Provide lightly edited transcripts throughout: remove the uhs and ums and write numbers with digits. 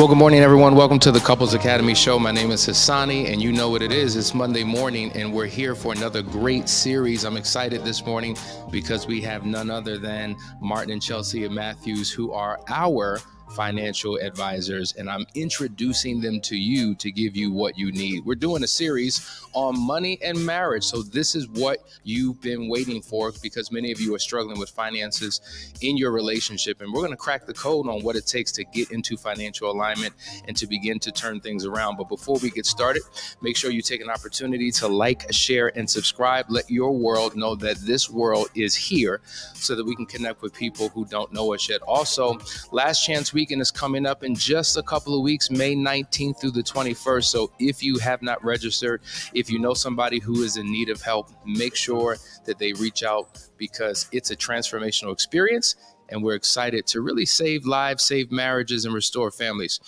Well, good morning, everyone. Welcome to the Couples Academy show. My name is Hassani, and you know what it is. It's Monday morning, and we're here for another great series. I'm excited this morning because we have none other than Martin and Chelsea Matthews, who are our financial advisors, and I'm introducing them to you to give you what you need. We're doing a series on money and marriage. So this is what you've been waiting for, because many of you are struggling with finances in your relationship. And we're going to crack the code on what it takes to get into financial alignment and to begin to turn things around. But before we get started, make sure you take an opportunity to like, share, and subscribe. Let your world know that this world is here so that we can connect with people who don't know us yet. Also, Last Chance Weekend is coming up in just a couple of weeks, May 19th through the 21st. So if you have not registered, if you know somebody who is in need of help, make sure that they reach out, because it's a transformational experience. And we're excited to really save lives, save marriages, and restore families.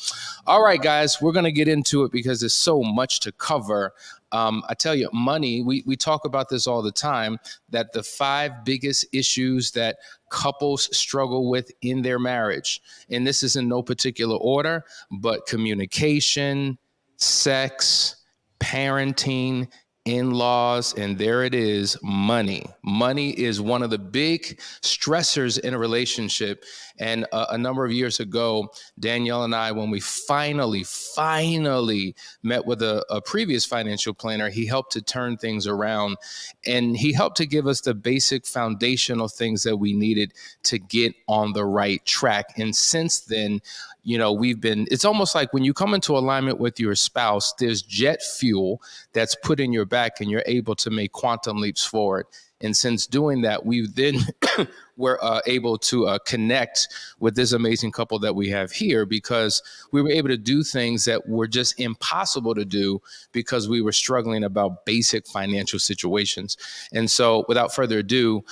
All right, guys, we're going to get into it because there's so much to cover. I tell you, money, we talk about this all the time, that the 5 biggest issues that couples struggle with in their marriage, and this is in no particular order, but communication, sex, parenting, in-laws, and there it is, money. Money is one of the big stressors in a relationship. And a number of years ago, Danielle and I, when we finally met with a previous financial planner, he helped to turn things around, and he helped to give us the basic foundational things that we needed to get on the right track. And since then, you know, it's almost like when you come into alignment with your spouse, there's jet fuel that's put in your back and you're able to make quantum leaps forward. And since doing that, we've then were able to connect with this amazing couple that we have here, because we were able to do things that were just impossible to do because we were struggling about basic financial situations. And so without further ado,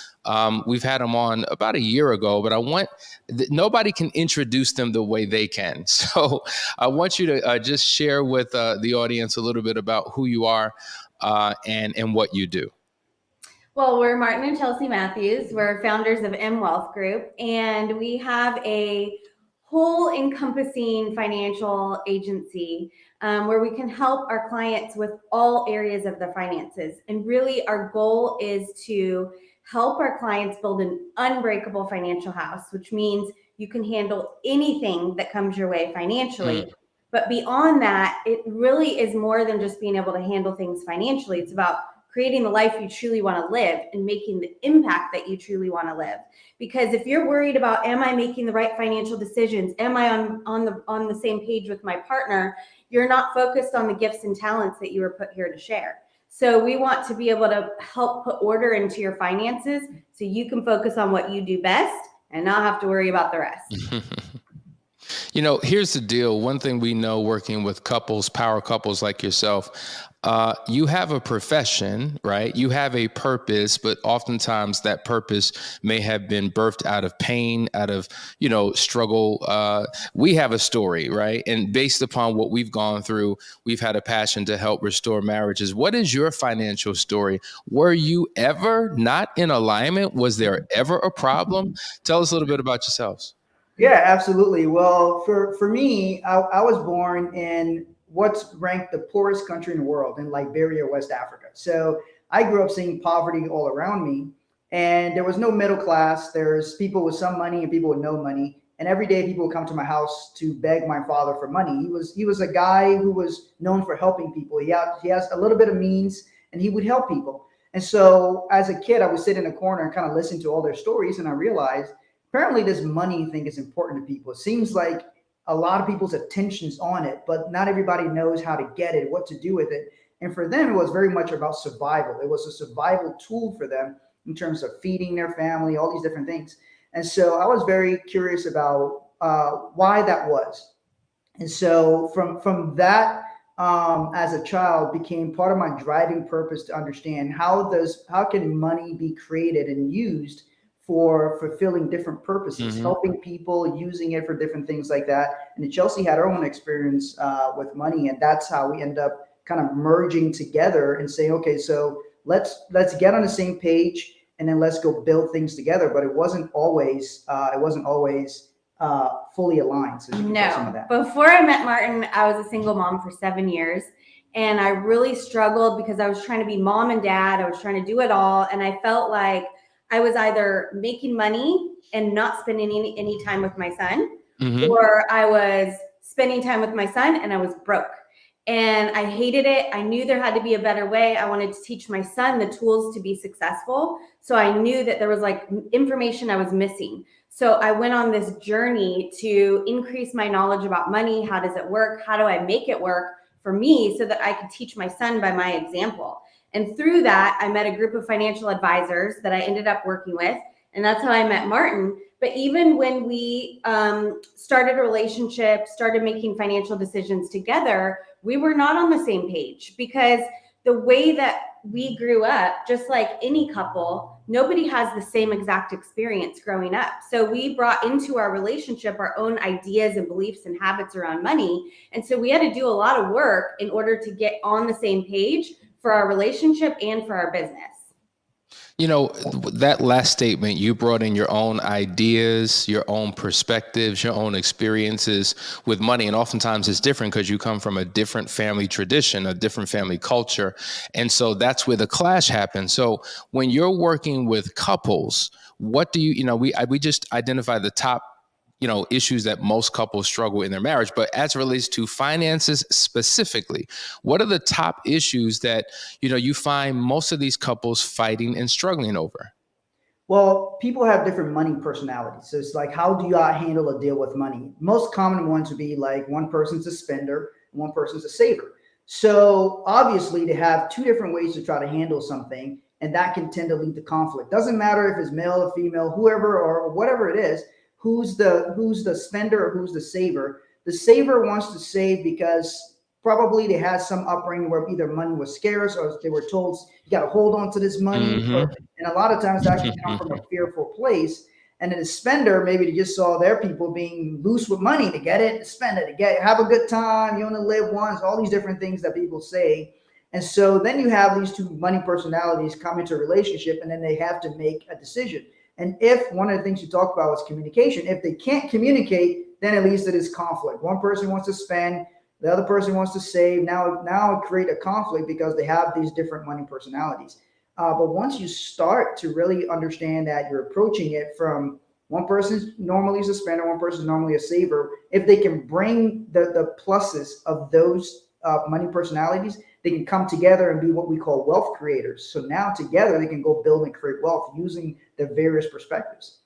we've had them on about a year ago, but nobody can introduce them the way they can. So I want you to just share with the audience a little bit about who you are and what you do. Well, we're Martin and Chelsea Matthews. We're founders of M Wealth Group, and we have a whole encompassing financial agency where we can help our clients with all areas of their finances. And really, our goal is to help our clients build an unbreakable financial house, which means you can handle anything that comes your way financially. But beyond that, it really is more than just being able to handle things financially. It's about creating the life you truly want to live and making the impact that you truly want to live. Because if you're worried about, am I making the right financial decisions? Am I on the same page with my partner? You're not focused on the gifts and talents that you were put here to share. So we want to be able to help put order into your finances so you can focus on what you do best and not have to worry about the rest. You know, here's the deal. One thing we know working with couples, power couples like yourself, you have a profession, right? You have a purpose, but oftentimes that purpose may have been birthed out of pain, out of, struggle. We have a story, right? And based upon what we've gone through, we've had a passion to help restore marriages. What is your financial story? Were you ever not in alignment? Was there ever a problem? Tell us a little bit about yourselves. Yeah, absolutely. Well, for me, I was born in what's ranked the poorest country in the world, in Liberia, West Africa. So I grew up seeing poverty all around me, and there was no middle class. There's people with some money and people with no money. And every day people would come to my house to beg my father for money. He was a guy who was known for helping people. He has a little bit of means, and he would help people. And so as a kid, I would sit in a corner and kind of listen to all their stories, and I realized apparently this money thing is important to people. It seems like a lot of people's attention's on it, but not everybody knows how to get it, what to do with it. And for them, it was very much about survival. It was a survival tool for them in terms of feeding their family, all these different things. And so I was very curious about why that was. And so from that, as a child, became part of my driving purpose to understand how can money be created and used for fulfilling different purposes, helping people, using it for different things like that. And Chelsea had her own experience with money, and that's how we end up kind of merging together and saying, okay, so let's get on the same page, and then let's go build things together. But it wasn't always fully aligned. So you can tell some of that. Before I met Martin, I was a single mom for 7 years. And I really struggled because I was trying to be mom and dad. I was trying to do it all. And I felt like I was either making money and not spending any time with my son, or I was spending time with my son and I was broke. And I hated it. I knew there had to be a better way. I wanted to teach my son the tools to be successful. So I knew that there was like information I was missing. So I went on this journey to increase my knowledge about money. How does it work? How do I make it work for me so that I could teach my son by my example? And through that, I met a group of financial advisors that I ended up working with. And that's how I met Martin. But even when we started a relationship, started making financial decisions together, we were not on the same page, because the way that we grew up, just like any couple, nobody has the same exact experience growing up. So we brought into our relationship our own ideas and beliefs and habits around money. And so we had to do a lot of work in order to get on the same page for our relationship and for our business. You know, that last statement, you brought in your own ideas, your own perspectives, your own experiences with money. And oftentimes it's different because you come from a different family tradition, a different family culture. And so that's where the clash happens. So when you're working with couples, what do we just identify the top issues that most couples struggle in their marriage, but as it relates to finances specifically, what are the top issues that, you find most of these couples fighting and struggling over? Well, people have different money personalities. So it's like, how do you handle a deal with money? Most common ones would be like one person's a spender, and one person's a saver. So obviously they have two different ways to try to handle something, and that can tend to lead to conflict. Doesn't matter if it's male or female, whoever or whatever it is. Who's the spender or who's the saver? The saver wants to save because probably they had some upbringing where either money was scarce or they were told you got to hold on to this money. And a lot of times that can come from a fearful place. And then the spender, maybe they just saw their people being loose with money to get it, to spend it, have a good time. You only live once, all these different things that people say. And so then you have these two money personalities come into a relationship, and then they have to make a decision. And if one of the things you talked about was communication, if they can't communicate, then it leads to this conflict. One person wants to spend, the other person wants to save. Now it create a conflict because they have these different money personalities. But once you start to really understand that you're approaching it from one person normally is a spender, one person is normally a saver, if they can bring the pluses of those money personalities, they can come together and be what we call wealth creators. So now together they can go build and create wealth using their various perspectives.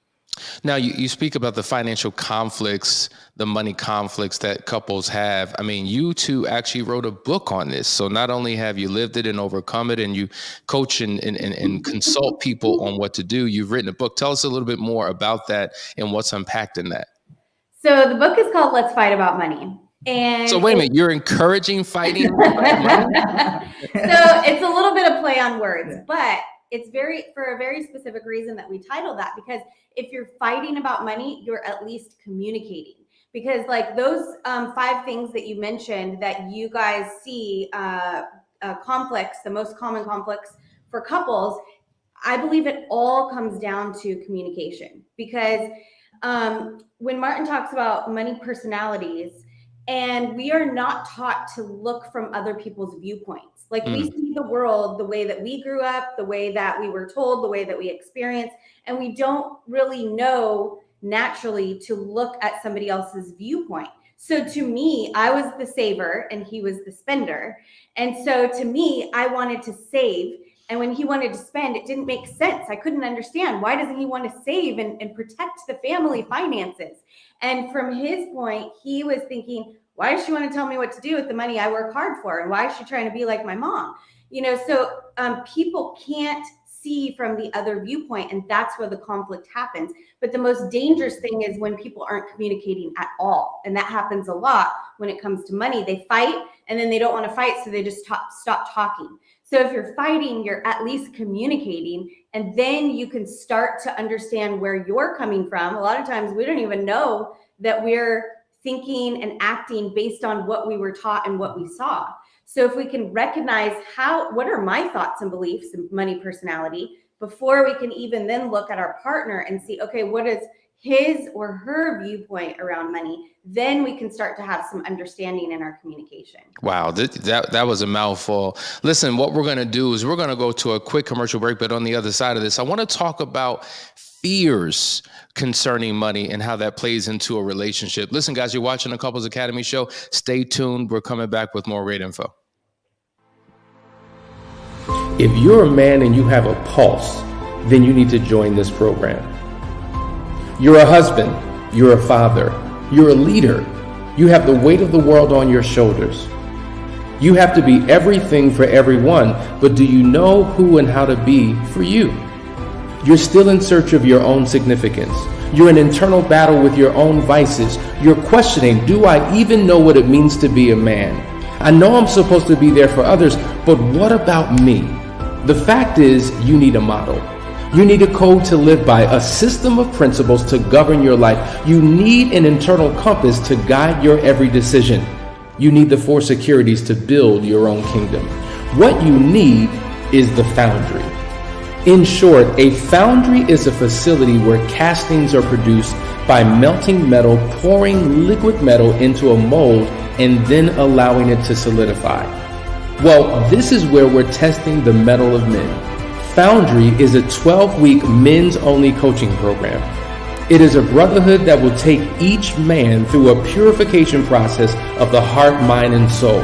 Now, you speak about the financial conflicts, the money conflicts that couples have. I mean, you two actually wrote a book on this. So not only have you lived it and overcome it, and you coach and consult people on what to do, you've written a book. Tell us a little bit more about that and what's unpacked in that. So the book is called Let's Fight About Money. And so wait a minute, you're encouraging fighting? So it's a little bit of play on words, but it's for a very specific reason that we titled that, because if you're fighting about money, you're at least communicating. Because like those 5 things that you mentioned that you guys see conflicts, the most common conflicts for couples, I believe it all comes down to communication. Because when Martin talks about money personalities, and we are not taught to look from other people's viewpoints. Like we see the world the way that we grew up, the way that we were told, the way that we experience, and we don't really know naturally to look at somebody else's viewpoint. So to me, I was the saver and he was the spender. And so to me, I wanted to save. And when he wanted to spend, it didn't make sense. I couldn't understand. Why doesn't he want to save and protect the family finances? And from his point, he was thinking, why does she want to tell me what to do with the money I work hard for? And why is she trying to be like my mom? So people can't see from the other viewpoint, and that's where the conflict happens. But the most dangerous thing is when people aren't communicating at all. And that happens a lot when it comes to money. They fight and then they don't want to fight, so they just stop talking. So if you're fighting, you're at least communicating, and then you can start to understand where you're coming from. A lot of times we don't even know that we're thinking and acting based on what we were taught and what we saw. So if we can recognize what are my thoughts and beliefs and money personality before we can even then look at our partner and see, okay, what is his or her viewpoint around money, then we can start to have some understanding in our communication. Wow, that was a mouthful. Listen, what we're going to do is we're going to go to a quick commercial break, but on the other side of this, I want to talk about fears concerning money and how that plays into a relationship. Listen, guys, you're watching the Couples Academy show. Stay tuned. We're coming back with more great info. If you're a man and you have a pulse, then you need to join this program. You're a husband, you're a father, you're a leader. You have the weight of the world on your shoulders. You have to be everything for everyone, but do you know who and how to be for you? You're still in search of your own significance. You're in internal battle with your own vices. You're questioning, do I even know what it means to be a man? I know I'm supposed to be there for others, but what about me? The fact is, you need a model. You need a code to live by, a system of principles to govern your life. You need an internal compass to guide your every decision. You need the 4 securities to build your own kingdom. What you need is the Foundry. In short, a foundry is a facility where castings are produced by melting metal, pouring liquid metal into a mold, and then allowing it to solidify. Well, this is where we're testing the metal of men. Foundry is a 12-week men's-only coaching program. It is a brotherhood that will take each man through a purification process of the heart, mind, and soul.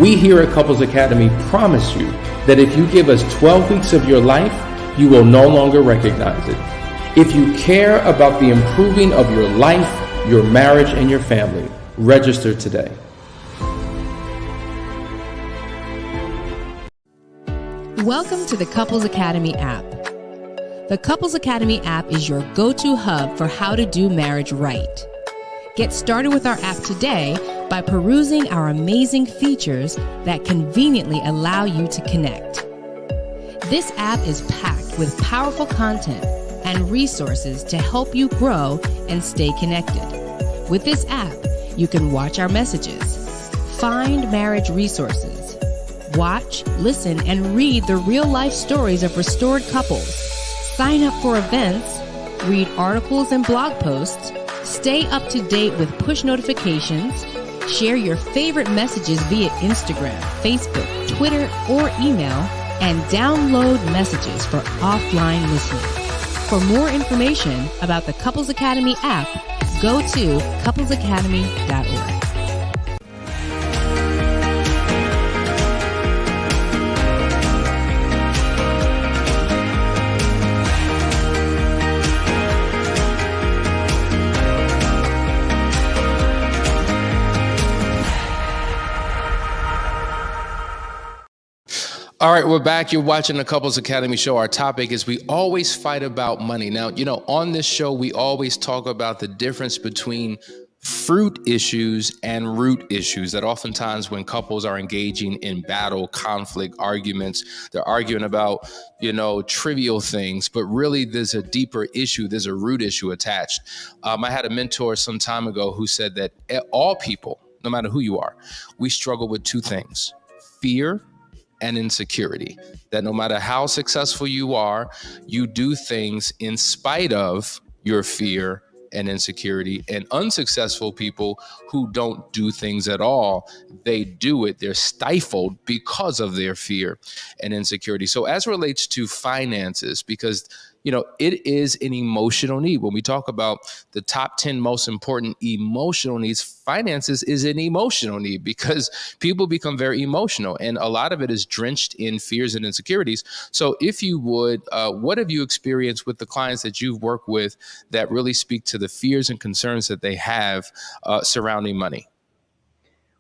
We here at Couples Academy promise you that if you give us 12 weeks of your life, you will no longer recognize it. If you care about the improving of your life, your marriage, and your family, register today. Welcome to the Couples Academy app. The Couples Academy app is your go-to hub for how to do marriage right. Get started with our app today by perusing our amazing features that conveniently allow you to connect. This app is packed with powerful content and resources to help you grow and stay connected. With this app, you can watch our messages, find marriage resources, watch, listen, and read the real-life stories of restored couples, sign up for events, read articles and blog posts, stay up to date with push notifications, share your favorite messages via Instagram, Facebook, Twitter, or email, and download messages for offline listening. For more information about the Couples Academy app, go to couplesacademy.org. All right, we're back. You're watching the Couples Academy show. Our topic is we always fight about money. Now, on this show, we always talk about the difference between fruit issues and root issues, that oftentimes when couples are engaging in battle, conflict, arguments, they're arguing about, trivial things, but really there's a deeper issue. There's a root issue attached. I had a mentor some time ago who said that all people, no matter who you are, we struggle with 2 things: fear and insecurity. That no matter how successful you are, you do things in spite of your fear and insecurity. And unsuccessful people who don't do things at all, they do it. They're stifled because of their fear and insecurity. So as relates to finances, because it is an emotional need. When we talk about the top 10 most important emotional needs, finances is an emotional need because people become very emotional, and a lot of it is drenched in fears and insecurities. So if you would, what have you experienced with the clients that you've worked with that really speak to the fears and concerns that they have surrounding money?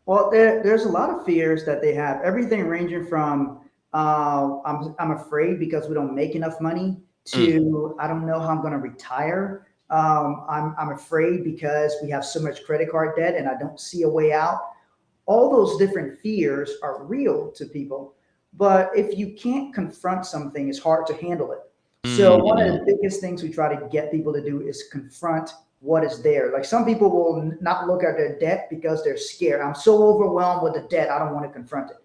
Well, there's a lot of fears that they have. Everything ranging from I'm afraid because we don't make enough money to I don't know how I'm going to retire. I'm afraid because we have so much credit card debt and I don't see a way out. All those different fears are real to people, but if you can't confront something, it's hard to handle it. So one of the biggest things we try to get people to do is confront what is there. Like some people will not look at their debt because they're scared. I'm so overwhelmed with the debt, I don't want to confront it.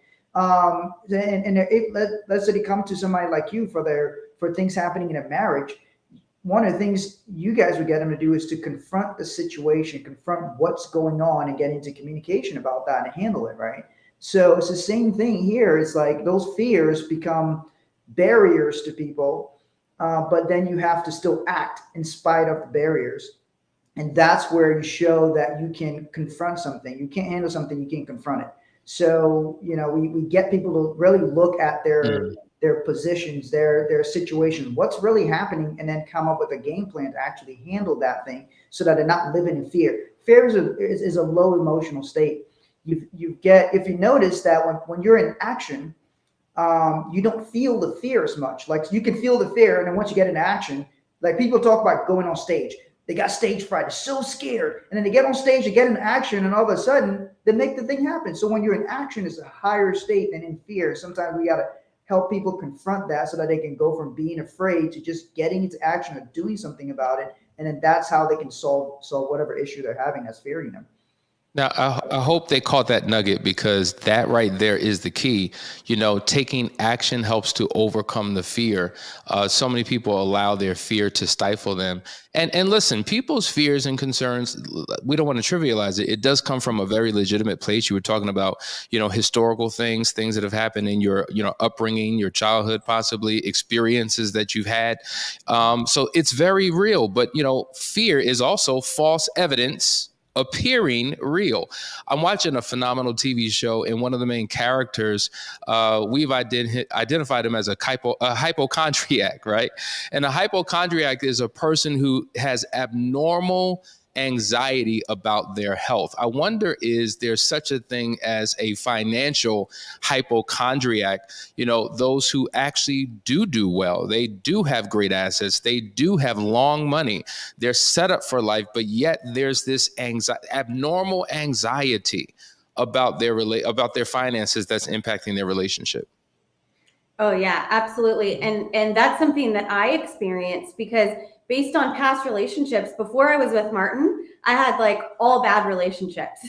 Let's say they come to somebody like you for things happening in a marriage. one of the things you guys would get them to do is to confront the situation, confront what's going on, and get into communication about that and handle it, right? So it's the same thing here. It's like those fears become barriers to people, but then you have to still act in spite of the barriers. And that's where you show that you can confront something. You can't handle something, you can't confront it. So, we get people to really look at their positions, their situation, what's really happening, and then come up with a game plan to actually handle that thing so that they're not living in fear. Fear is a low emotional state. If you notice that when you're in action, you don't feel the fear as much. Like you can feel the fear, and then once you get into action, like people talk about going on stage. They got stage fright, they're so scared. And then they get on stage, they get in action, and all of a sudden they make the thing happen. So when you're in action, it's a higher state than in fear. Sometimes we got to help people confront that so that they can go from being afraid to just getting into action or doing something about it. And then that's how they can solve whatever issue they're having that's fearing them. Now, I hope they caught that nugget, because that right there is the key. Taking action helps to overcome the fear. So many people allow their fear to stifle them. And listen, people's fears and concerns, we don't want to trivialize it. It does come from a very legitimate place. You were talking about, historical things that have happened in your, upbringing, your childhood, possibly experiences that you've had. So it's very real. But, fear is also false evidence appearing real. I'm watching a phenomenal TV show, and one of the main characters, we've identified him as a hypochondriac, right? And a hypochondriac is a person who has abnormal anxiety about their health. I wonder, is there such a thing as a financial hypochondriac? Those who actually do well, they do have great assets, they do have long money, they're set up for life, but yet there's this abnormal anxiety about their finances that's impacting their relationship. Oh yeah, absolutely. And that's something that I experienced, because based on past relationships, before I was with Martin, I had like all bad relationships.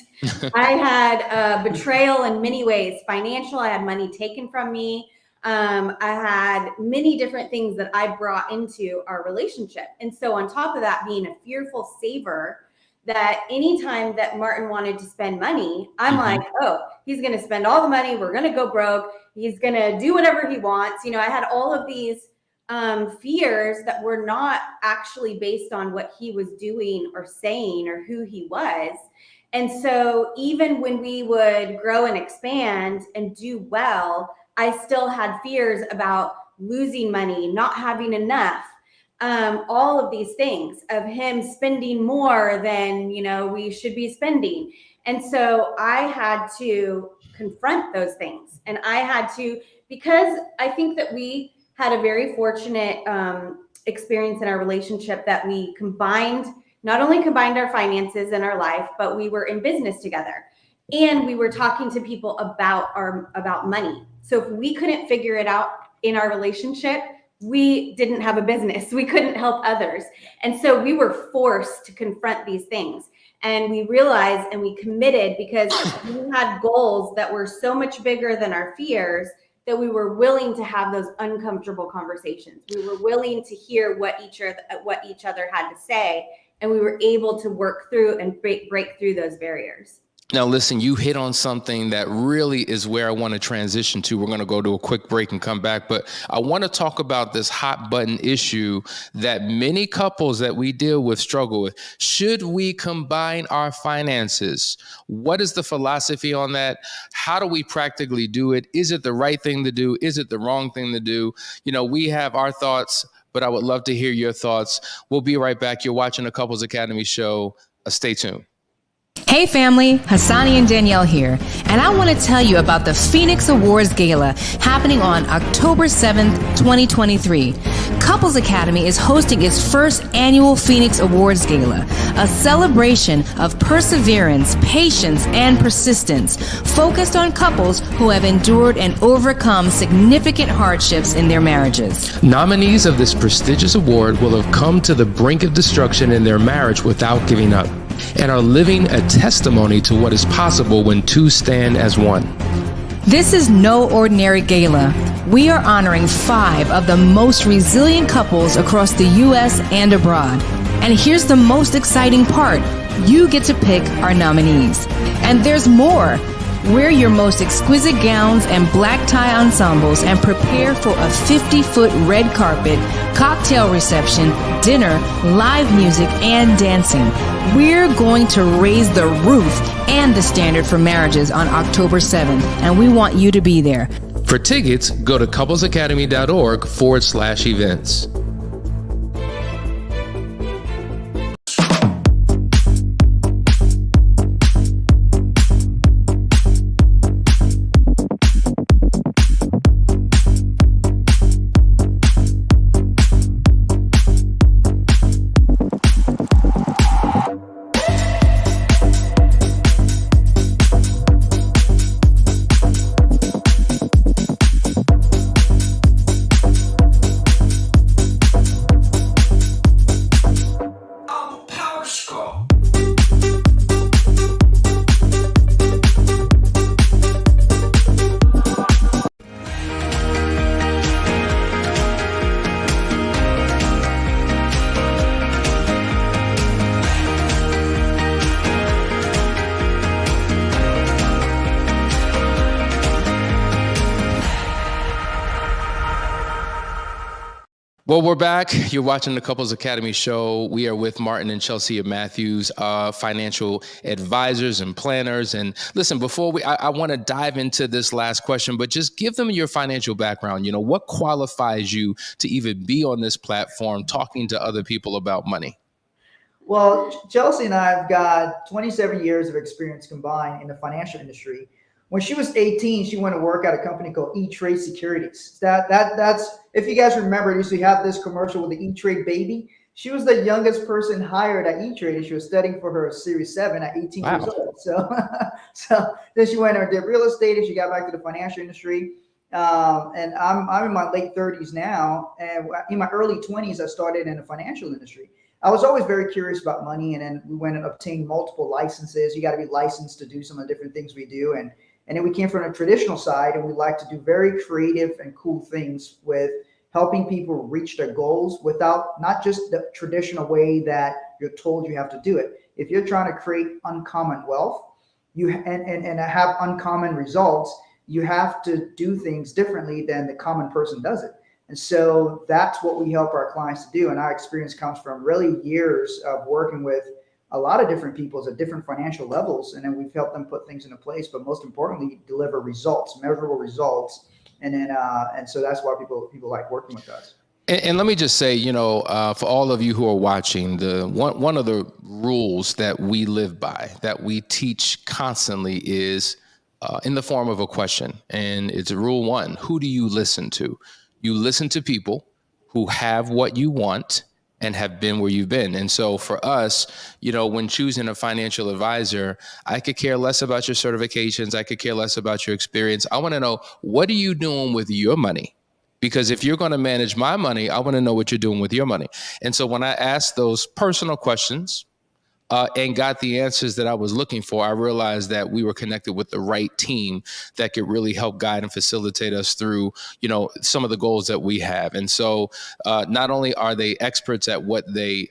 I had betrayal in many ways, financial. I had money taken from me. I had many different things that I brought into our relationship. And so on top of that, being a fearful saver, that anytime that Martin wanted to spend money, I'm like, oh, he's going to spend all the money. We're going to go broke. He's going to do whatever he wants. I had all of these fears that were not actually based on what he was doing or saying or who he was. And so even when we would grow and expand and do well, I still had fears about losing money, not having enough, all of these things, of him spending more than, we should be spending. And so I had to confront those things. And I had to, because I think that we had a very fortunate experience in our relationship, that we not only combined our finances in our life, but we were in business together, and we were talking to people about money. So if we couldn't figure it out in our relationship, we didn't have a business. We couldn't help others. And so we were forced to confront these things. And we realized, and we committed, because we had goals that were so much bigger than our fears, that we were willing to have those uncomfortable conversations. We were willing to hear what each other had to say, and we were able to work through and break through those barriers. Now, listen, you hit on something that really is where I want to transition to. We're going to go to a quick break and come back, but I want to talk about this hot button issue that many couples that we deal with struggle with. Should we combine our finances? What is the philosophy on that? How do we practically do it? Is it the right thing to do? Is it the wrong thing to do? We have our thoughts, but I would love to hear your thoughts. We'll be right back. You're watching the Couples Academy show. Stay tuned. Hey family, Hassani and Danielle here, and I want to tell you about the Phoenix Awards Gala happening on October 7th, 2023. Couples Academy is hosting its first annual Phoenix Awards Gala, a celebration of perseverance, patience, and persistence, focused on couples who have endured and overcome significant hardships in their marriages. Nominees of this prestigious award will have come to the brink of destruction in their marriage without giving up, and are living a testimony to what is possible when two stand as one. This is no ordinary gala. We are honoring 5 of the most resilient couples across the U.S. and abroad. And here's the most exciting part. You get to pick our nominees. And there's more. Wear your most exquisite gowns and black tie ensembles and prepare for a 50-foot red carpet, cocktail reception, dinner, live music, and dancing. We're going to raise the roof and the standard for marriages on October 7th, and we want you to be there. For tickets, go to couplesacademy.org/events. Well, we're back. You're watching the Couples Academy show. We are with Martin and Chelsea Matthews, financial advisors and planners. And listen, before I want to dive into this last question, but just give them your financial background. You know, what qualifies you to even be on this platform talking to other people about money? Well, Chelsea and I have got 27 years of experience combined in the financial industry. When she was 18, she went to work at a company called E-Trade Securities. That's if you guys remember, used to have this commercial with the E-Trade baby. She was the youngest person hired at E-Trade, and she was studying for her Series 7 at 18 Wow. years old. So then she went and did real estate, and she got back to the financial industry. And I'm in my late 30s now, and in my early 20s, I started in the financial industry. I was always very curious about money, and then we went and obtained multiple licenses. You got to be licensed to do some of the different things we do, and then we came from a traditional side, and we like to do very creative and cool things with helping people reach their goals without not just the traditional way that you're told you have to do it. If you're trying to create uncommon wealth, and have uncommon results, you have to do things differently than the common person does it. And so that's what we help our clients to do. And our experience comes from really years of working with a lot of different people at different financial levels. And then we've helped them put things into place, but most importantly, deliver results, measurable results. And then, and so that's why people like working with us. And let me just say, you know, for all of you who are watching, one of the rules that we live by, that we teach constantly is in the form of a question. And it's rule 1. Who do you listen to? You listen to people who have what you want and have been where you've been. And so for us, you know, when choosing a financial advisor, I could care less about your certifications. I could care less about your experience. I want to know, what are you doing with your money? Because if you're going to manage my money, I want to know what you're doing with your money. And so when I asked those personal questions and got the answers that I was looking for, I realized that we were connected with the right team that could really help guide and facilitate us through, you know, some of the goals that we have. And so not only are they experts at what they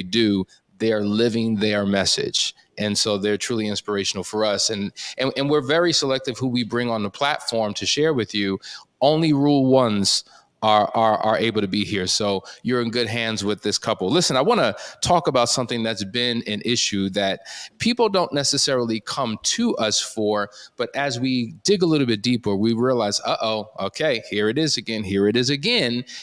do, they are living their message. And so they're truly inspirational for us. And we're very selective who we bring on the platform to share with you. Only rule 1s are able to be here. So you're in good hands with this couple. Listen, I want to talk about something that's been an issue that people don't necessarily come to us for, but as we dig a little bit deeper, we realize, okay, here it is again.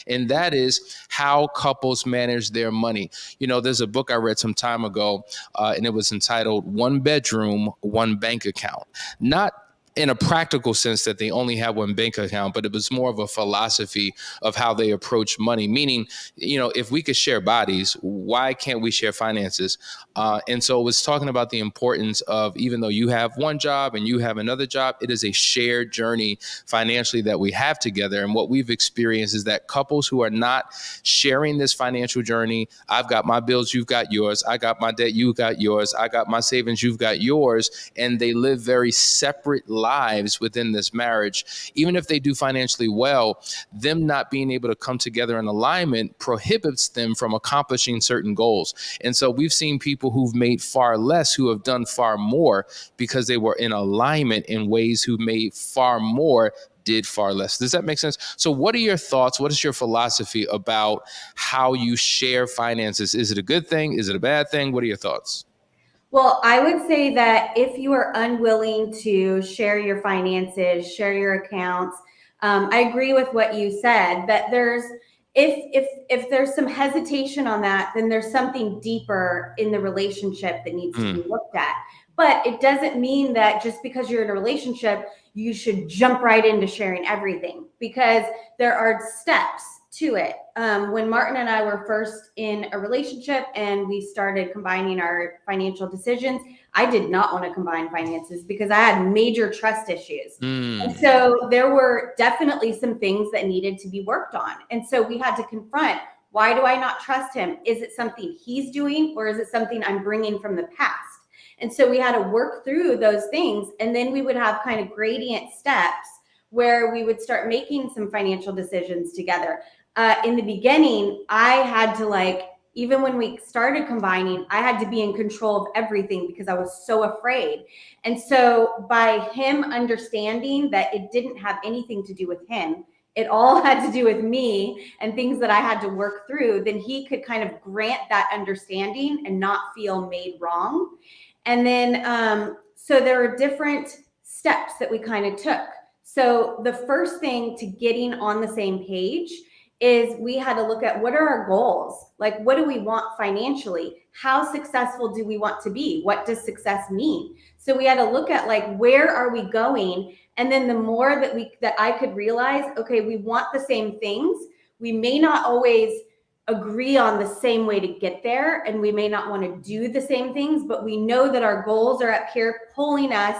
And that is how couples manage their money. You know, there's a book I read some time ago, and it was entitled One Bedroom, One Bank Account. Not in a practical sense that they only have one bank account, but it was more of a philosophy of how they approach money. Meaning, you know, if we could share bodies, why can't we share finances? And so it was talking about the importance of, even though you have one job and you have another job, it is a shared journey financially that we have together. And what we've experienced is that couples who are not sharing this financial journey, I've got my bills, you've got yours, I got my debt, you got yours, I got my savings, you've got yours, and they live very separate lives within this marriage, even if they do financially well, them not being able to come together in alignment prohibits them from accomplishing certain goals. And so we've seen people who've made far less who have done far more because they were in alignment in ways who made far more did far less. Does that make sense? So what are your thoughts? What is your philosophy about how you share finances? Is it a good thing? Is it a bad thing? What are your thoughts? Well, I would say that if you are unwilling to share your finances, share your accounts, I agree with what you said, that if there's some hesitation on that, then there's something deeper in the relationship that needs to be looked at. But it doesn't mean that just because you're in a relationship, you should jump right into sharing everything, because there are steps to it. When Martin and I were first in a relationship and we started combining our financial decisions, I did not want to combine finances because I had major trust issues. And so there were definitely some things that needed to be worked on. And so we had to confront, why do I not trust him? Is it something he's doing, or is it something I'm bringing from the past? And so we had to work through those things. And then we would have kind of gradient steps where we would start making some financial decisions together. In the beginning, I had to, even when we started combining, I had to be in control of everything because I was so afraid. And so by him understanding that it didn't have anything to do with him, it all had to do with me and things that I had to work through, then he could kind of grant that understanding and not feel made wrong. And then, so there are different steps that we kind of took. So the first thing to getting on the same page is we had to look at, what are our goals? Like, what do we want financially? How successful do we want to be? What does success mean? So we had to look at, where are we going? And then the more that I could realize, okay, we want the same things. We may not always agree on the same way to get there, and we may not want to do the same things, but we know that our goals are up here pulling us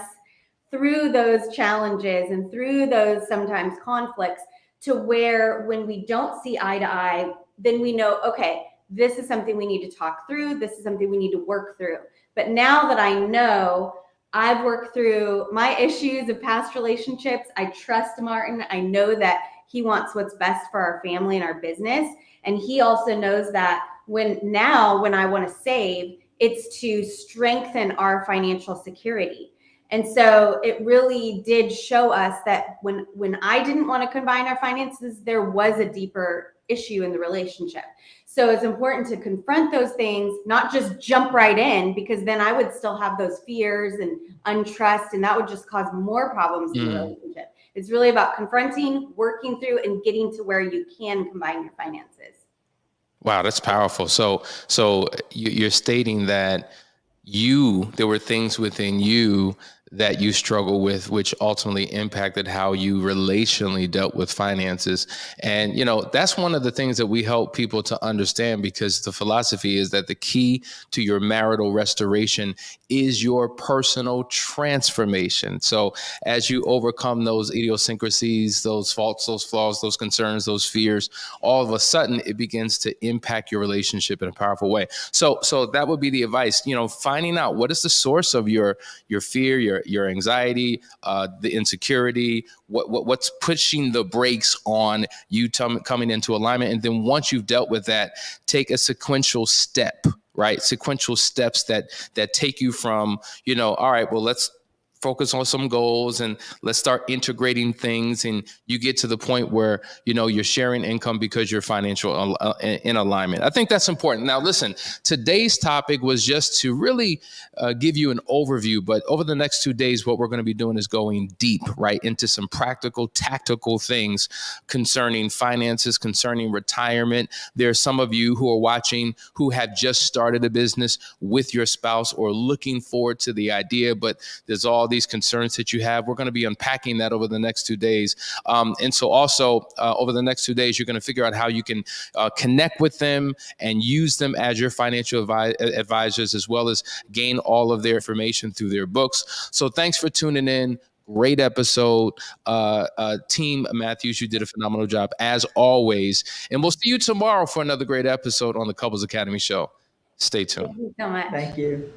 through those challenges and through those sometimes conflicts, to where when we don't see eye to eye, then we know, okay, this is something we need to talk through. This is something we need to work through. But now that I know I've worked through my issues of past relationships, I trust Martin. I know that he wants what's best for our family and our business. And he also knows that when I want to save, it's to strengthen our financial security. And so it really did show us that when I didn't want to combine our finances, there was a deeper issue in the relationship. So it's important to confront those things, not just jump right in, because then I would still have those fears and untrust, and that would just cause more problems in the relationship. It's really about confronting, working through, and getting to where you can combine your finances. Wow, that's powerful. So you're stating that there were things within you that you struggle with, which ultimately impacted how you relationally dealt with finances. And, that's one of the things that we help people to understand, because the philosophy is that the key to your marital restoration is your personal transformation. So as you overcome those idiosyncrasies, those faults, those flaws, those concerns, those fears, all of a sudden it begins to impact your relationship in a powerful way. So that would be the advice, finding out what is the source of your fear, your anxiety, the insecurity, what's pushing the brakes on you coming into alignment. And then once you've dealt with that, take a sequential step, right? Sequential steps that take you from, all right, well, let's focus on some goals and let's start integrating things. And you get to the point where, you're sharing income because you're financial in alignment. I think that's important. Now, listen, today's topic was just to really give you an overview, but over the next 2 days, what we're going to be doing is going deep, right, into some practical, tactical things concerning finances, concerning retirement. There are some of you who are watching who have just started a business with your spouse or looking forward to the idea, but there's all these concerns that you have. We're going to be unpacking that over the next 2 days. And so also over the next 2 days, you're going to figure out how you can connect with them and use them as your financial advisors, as well as gain all of their information through their books. So thanks for tuning in. Great episode. Team Matthews, you did a phenomenal job as always. And we'll see you tomorrow for another great episode on the Couples Academy Show. Stay tuned. Thank you so much. Thank you.